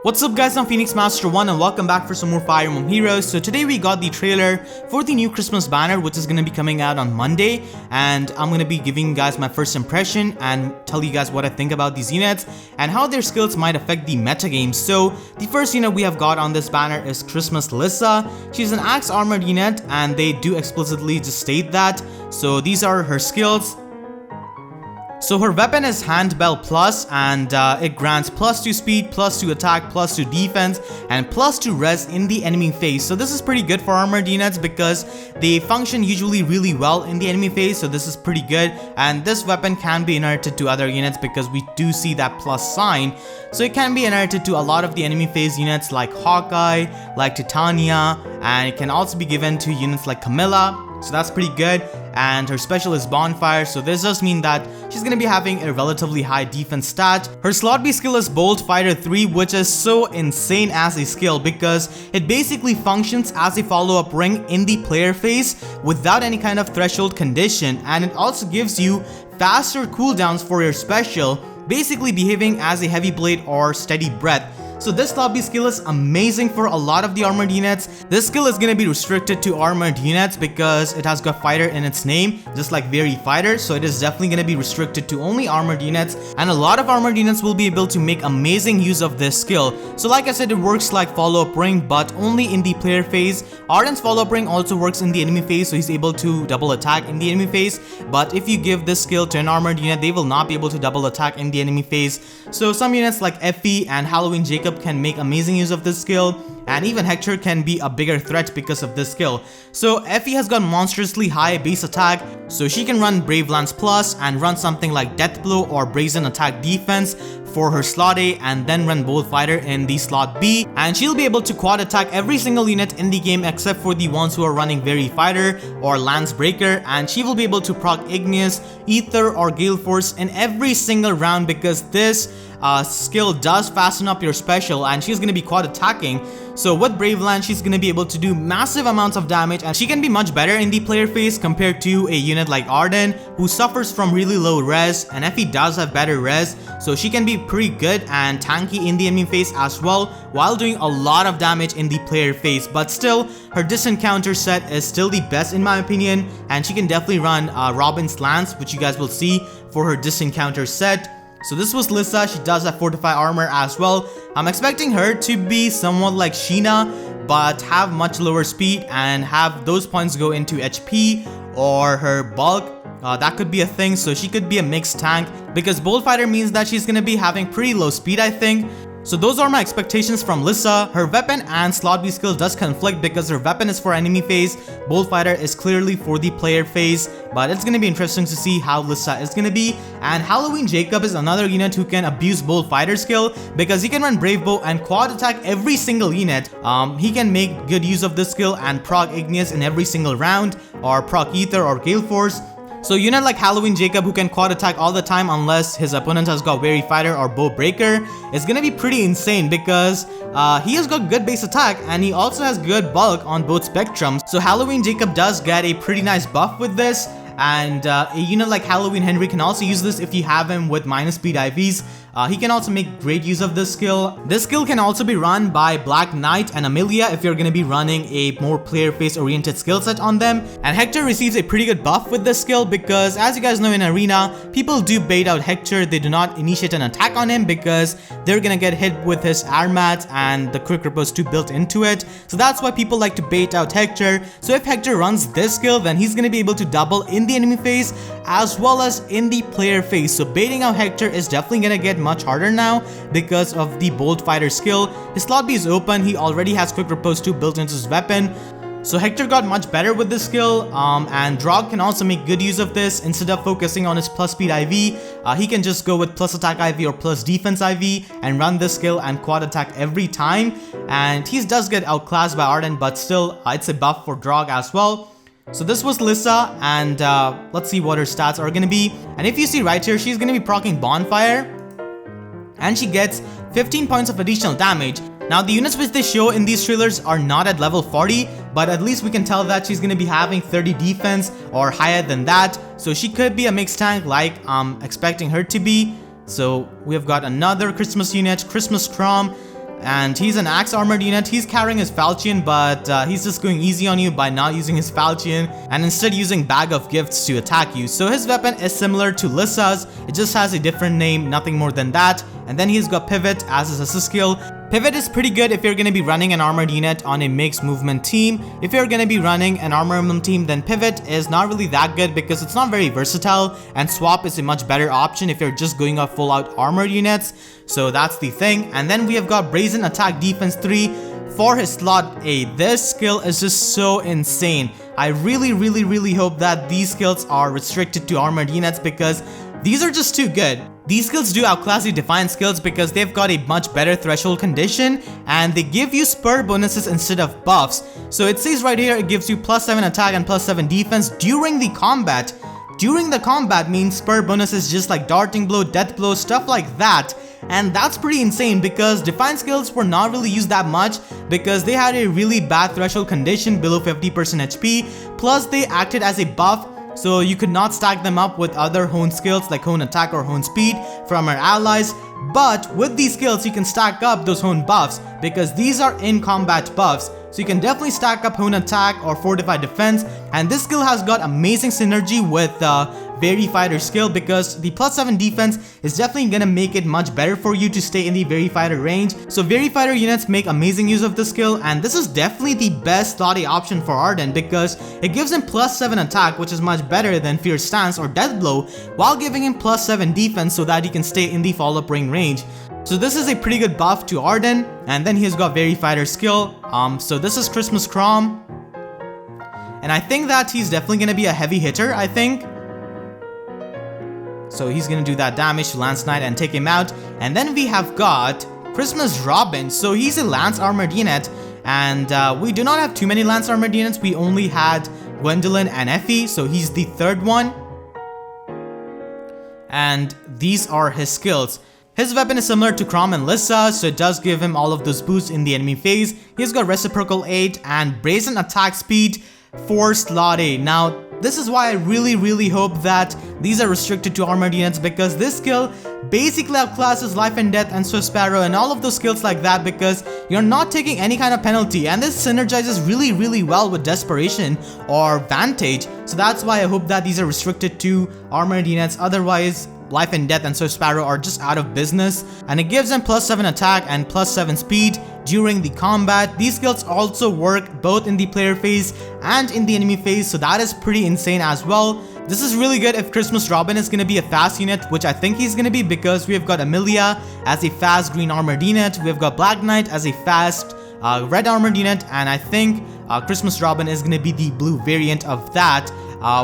What's up guys, I'm Phoenix Master 1 and welcome back for some more Fire Emblem Heroes. So today we got the trailer for the new Christmas banner, which is going to be coming out on Monday, and I'm going to be giving you guys my first impression and tell you guys what I think about these units and how their skills might affect the metagame. So the first unit we have got on this banner is Christmas Lissa. She's an axe armored unit and they do explicitly just state that. So these are her skills. So her weapon is Handbell Plus, and it grants +2 speed, +2 attack, +2 defense, and +2 res in the enemy phase. So this is pretty good for armored units because they function usually really well in the enemy phase. So this is pretty good, and this weapon can be inherited to other units because we do see that plus sign. So it can be inherited to a lot of the enemy phase units like Hawkeye, like Titania, and it can also be given to units like Camilla. So that's pretty good, and her special is Bonfire, so this does mean that she's going to be having a relatively high defense stat. Her slot B skill is Bolt Fighter 3, which is so insane as a skill because it basically functions as a follow-up ring in the player phase without any kind of threshold condition, and it also gives you faster cooldowns for your special, basically behaving as a heavy blade or steady breath. So this lobby skill is amazing for a lot of the armored units. This skill is going to be restricted to armored units because it has got fighter in its name, just like Very Fighter. So it is definitely going to be restricted to only armored units, and a lot of armored units will be able to make amazing use of this skill. So like I said, it works like follow-up ring, but only in the player phase. Arden's follow-up ring also works in the enemy phase, so he's able to double attack in the enemy phase. But if you give this skill to an armored unit, they will not be able to double attack in the enemy phase. So some units like Effie and Halloween Jacob can make amazing use of this skill, and even Hector can be a bigger threat because of this skill. So Effie has got monstrously high base attack, so she can run Brave Lance Plus and run something like Death Blow or Brazen Attack Defense for her slot A, and then run Bolt Fighter in the slot B, and she'll be able to quad attack every single unit in the game except for the ones who are running Very Fighter or Lance Breaker, and she will be able to proc Igneous, Ether, or Gale Force in every single round because this skill does fasten up your special, and she's going to be quad attacking. So with Brave Lance, she's going to be able to do massive amounts of damage, and she can be much better in the player phase compared to a unit like Arden, who suffers from really low res, and Effie does have better res, so she can be pretty good and tanky in the enemy phase as well, while doing a lot of damage in the player phase. But still, her disencounter set is still the best in my opinion, and she can definitely run Robin's Lance, which you guys will see for her disencounter set. So this was Lissa. She does have Fortify Armor as well. I'm expecting her to be somewhat like Sheena, but have much lower speed and have those points go into HP or her bulk. That could be a thing, so she could be a mixed tank because Bolt Fighter means that she's gonna be having pretty low speed, I think. So those are my expectations from Lissa. Her weapon and slot B skill does conflict because her weapon is for enemy phase, Bolt Fighter is clearly for the player phase, but it's going to be interesting to see how Lissa is going to be. And Halloween Jacob is another unit who can abuse Bolt Fighter skill because he can run Brave Bow and quad attack every single unit. He can make good use of this skill and proc Igneous in every single round, or proc Ether or Gale Force. So a unit like Halloween Jacob who can quad attack all the time unless his opponent has got Very Fighter or Bow Breaker is gonna be pretty insane because he has got good base attack and he also has good bulk on both spectrums. So Halloween Jacob does get a pretty nice buff with this, and a unit like Halloween Henry can also use this if you have him with minus speed IVs. He can also make great use of this skill. This skill can also be run by Black Knight and Amelia if you're going to be running a more player face oriented skill set on them. And Hector receives a pretty good buff with this skill because, as you guys know, in Arena, people do bait out Hector. They do not initiate an attack on him because they're going to get hit with his air mat and the quick riposte 2 built into it. So that's why people like to bait out Hector. So if Hector runs this skill, then he's going to be able to double in the enemy phase as well as in the player phase. So baiting out Hector is definitely going to get much harder now because of the Bolt Fighter skill. His slot B is open. He already has quick riposte 2 built into his weapon. So Hector got much better with this skill, and Drog can also make good use of this. Instead of focusing on his plus speed IV, he can just go with plus attack IV or plus defense IV and run this skill and quad attack every time. And he does get outclassed by Arden, but still it's a buff for Drog as well. So this was Lissa, and let's see what her stats are going to be. And if you see right here, she's going to be proccing Bonfire, and she gets 15 points of additional damage. Now the units which they show in these trailers are not at level 40, but at least we can tell that she's going to be having 30 defense or higher than that. So she could be a mixed tank like I'm expecting her to be. So we have got another Christmas unit, Christmas Chrom. and he's an axe armored unit. He's carrying his falchion, but he's just going easy on you by not using his falchion and instead using bag of gifts to attack you. So his weapon is similar to Lissa's, it just has a different name, nothing more than that. And then he's got pivot as his assist skill. Pivot is pretty good if you're going to be running an armored unit on a mixed movement team. If you're going to be running an armored team, then pivot is not really that good because it's not very versatile, and swap is a much better option if you're just going off full out armored units. So that's the thing. And then we have got brazen attack defense 3 for his slot A. This skill is just so insane. I really hope that these skills are restricted to armored units because these are just too good. These skills do outclass the Defiant skills because they've got a much better threshold condition and they give you spur bonuses instead of buffs. So it says right here it gives you +7 attack and +7 defense during the combat. During the combat means spur bonuses just like darting blow, death blow, stuff like that. And that's pretty insane because Defiant skills were not really used that much because they had a really bad threshold condition below 50% HP, plus they acted as a buff. So you could not stack them up with other hone skills like hone attack or hone speed from our allies. But with these skills you can stack up those hone buffs because these are in combat buffs. So you can definitely stack up hone attack or fortified defense, and this skill has got amazing synergy with Very Fighter skill because the +7 defense is definitely gonna make it much better for you to stay in the Very Fighter range. So Very Fighter units make amazing use of this skill, and this is definitely the best slot A option for Arden because it gives him +7 attack, which is much better than Fierce Stance or Death Blow, while giving him +7 defense so that he can stay in the follow-up ring range. So this is a pretty good buff to Arden, and then he's got Very Fighter skill. So this is Christmas Chrom, and I think that he's definitely gonna be a heavy hitter, I think. So he's gonna do that damage to Lance Knight and take him out. And then we have got Christmas Robin. So he's a Lance armored unit, and we do not have too many Lance armored units. We only had Gwendolyn and Effie, so he's the third one. And these are his skills. His weapon is similar to Chrom and Lissa, so it does give him all of those boosts in the enemy phase. He's got Reciprocal 8 and Brazen Attack Speed for slot A. Now, this is why I really hope that these are restricted to armored units because this skill basically outclasses Life and Death and Swift Sparrow and all of those skills like that because you're not taking any kind of penalty, and this synergizes really well with Desperation or Vantage. So that's why I hope that these are restricted to armored units. Otherwise, Life and Death and Swift Sparrow are just out of business, and it gives them +7 attack and +7 speed during the combat. These skills also work both in the player phase and in the enemy phase, so that is pretty insane as well. This is really good if Christmas Robin is going to be a fast unit, which I think he's going to be because we have got Amelia as a fast green armored unit, we have got Black Knight as a fast red armored unit, and I think Christmas Robin is going to be the blue variant of that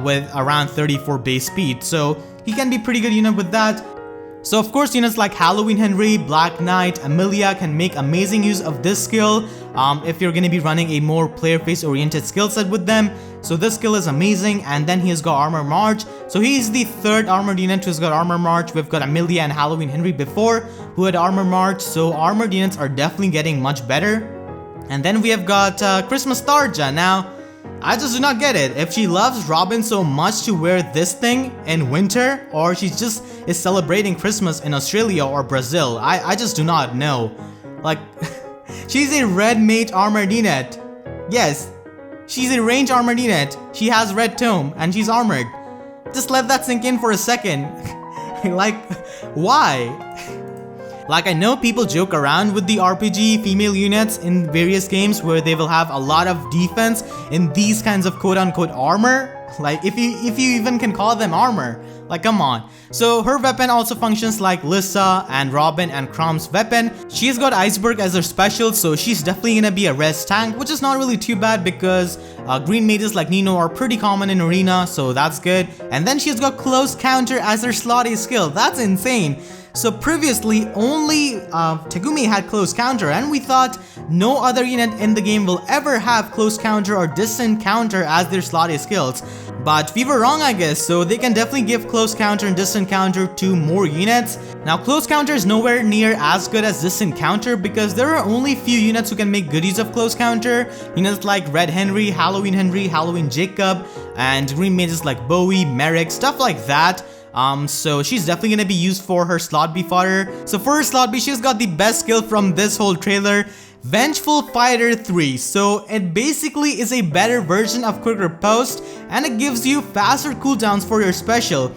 with around 34 base speed. So he can be pretty good unit with that. So of course units like Halloween Henry, Black Knight, Amelia can make amazing use of this skill if you're going to be running a more player face oriented skill set with them. So this skill is amazing. And then he's got Armor March. So he's the third armored unit who's got Armor March. We've got Amelia and Halloween Henry before who had Armor March. So armored units are definitely getting much better. And then we have got Christmas Tharja. Now, I just do not get it. If she loves Robin so much to wear this thing in winter, or she just is celebrating Christmas in Australia or Brazil, I just do not know. Like, she's a red mage armored unit. Yes, she's a range armored unit. She has red tome and she's armored. Just let that sink in for a second. Like, why? Like, I know people joke around with the RPG female units in various games where they will have a lot of defense in these kinds of quote-unquote armor. Like, if you even can call them armor. Like, come on. So her weapon also functions like Lissa and Robin and Chrome's weapon. She's got Iceberg as her special, so she's definitely gonna be a res tank, which is not really too bad because green mages like Nino are pretty common in arena, so that's good. And then she's got Close Counter as her slot A skill. That's insane. So previously, only Tegumi had Close Counter, and we thought no other unit in the game will ever have Close Counter or Distant Counter as their slot A skills. But we were wrong, I guess, so they can definitely give Close Counter and Distant Counter to more units. Now, Close Counter is nowhere near as good as Distant Counter because there are only few units who can make good use of Close Counter. Units like Red Henry, Halloween Jacob, and green mages like Bowie, Merrick, stuff like that. So she's definitely gonna be used for her slot B fodder. So for her slot B, she's got the best skill from this whole trailer, Vengeful Fighter 3. So it basically is a better version of Quick Riposte, and it gives you faster cooldowns for your special.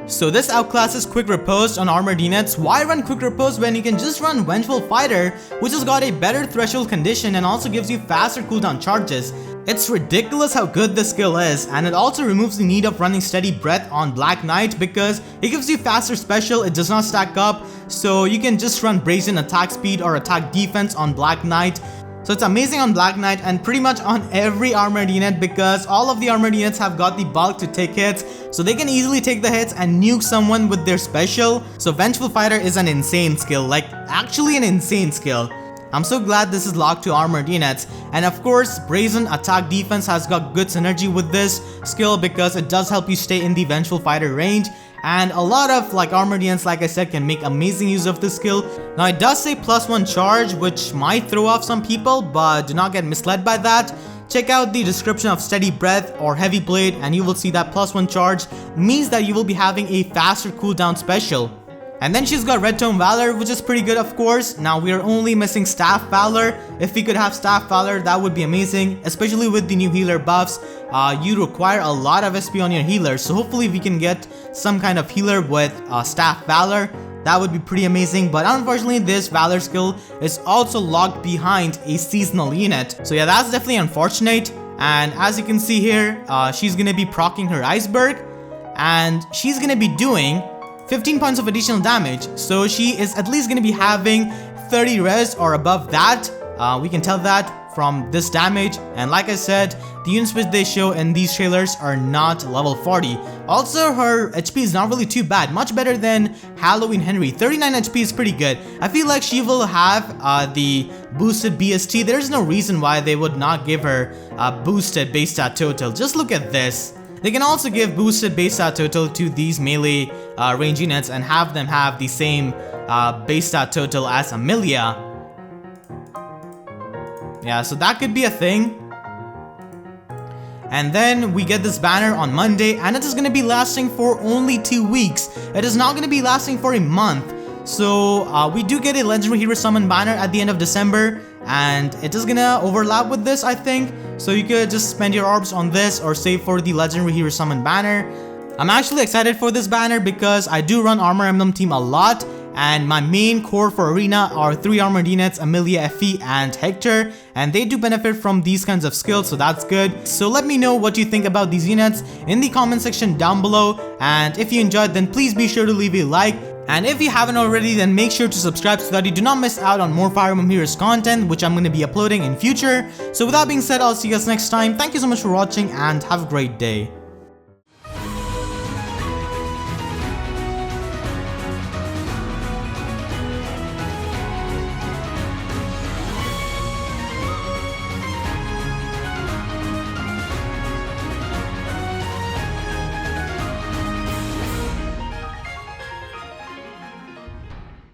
So this outclasses Quick Riposte on armored units. Why run Quick Riposte when you can just run Vengeful Fighter, which has got a better threshold condition and also gives you faster cooldown charges. It's ridiculous how good this skill is, and it also removes the need of running Steady Breath on Black Knight because it gives you faster special, it does not stack up, so you can just run Brazen attack speed or attack defense on Black Knight. So it's amazing on Black Knight and pretty much on every armored unit because all of the armored units have got the bulk to take hits, so they can easily take the hits and nuke someone with their special. So Vengeful Fighter is an insane skill, like actually an insane skill. I'm so glad this is locked to armored units, and of course Brazen attack defense has got good synergy with this skill because it does help you stay in the Vengeful Fighter range, and a lot of like armored units, like I said, can make amazing use of this skill. Now it does say +1 charge, which might throw off some people, but do not get misled by that. Check out the description of Steady Breath or Heavy Blade and you will see that +1 charge means that you will be having a faster cooldown special. And then she's got Red Tome Valor, which is pretty good of course. Now we are only missing Staff Valor. If we could have Staff Valor, that would be amazing, especially with the new healer buffs. You require a lot of SP on your healer, so hopefully we can get some kind of healer with Staff Valor. That would be pretty amazing, but unfortunately this Valor skill is also locked behind a seasonal unit. So yeah, that's definitely unfortunate. And as you can see here, she's gonna be proccing her Iceberg, and she's gonna be doing 15 points of additional damage, so she is at least going to be having 30 res or above that. We can tell that from this damage, and like I said, the units which they show in these trailers are not level 40. Also, her HP is not really too bad, much better than Halloween Henry. 39 HP is pretty good. I feel like she will have the boosted BST. There's no reason why they would not give her boosted base stat total. Just look at this. They can also give boosted base stat total to these melee range units and have them have the same base stat total as Amelia. Yeah, so that could be a thing. And then we get this banner on Monday, and it is going to be lasting for only 2 weeks. It is not going to be lasting for a month. So we do get a legendary hero summon banner at the end of December, and it is gonna overlap with this, I think. So you could just spend your orbs on this or save for the legendary hero summon banner. I'm actually excited for this banner because I do run Armor Emblem team a lot, and my main core for arena are 3 armored units, Amelia, Effie, and Hector, and they do benefit from these kinds of skills, so that's good. So let me know what you think about these units in the comment section down below, and if you enjoyed, then please be sure to leave a like. And if you haven't already, then make sure to subscribe so that you do not miss out on more Fire Emblem Heroes content, which I'm going to be uploading in future. So with that being said, I'll see you guys next time. Thank you so much for watching and have a great day.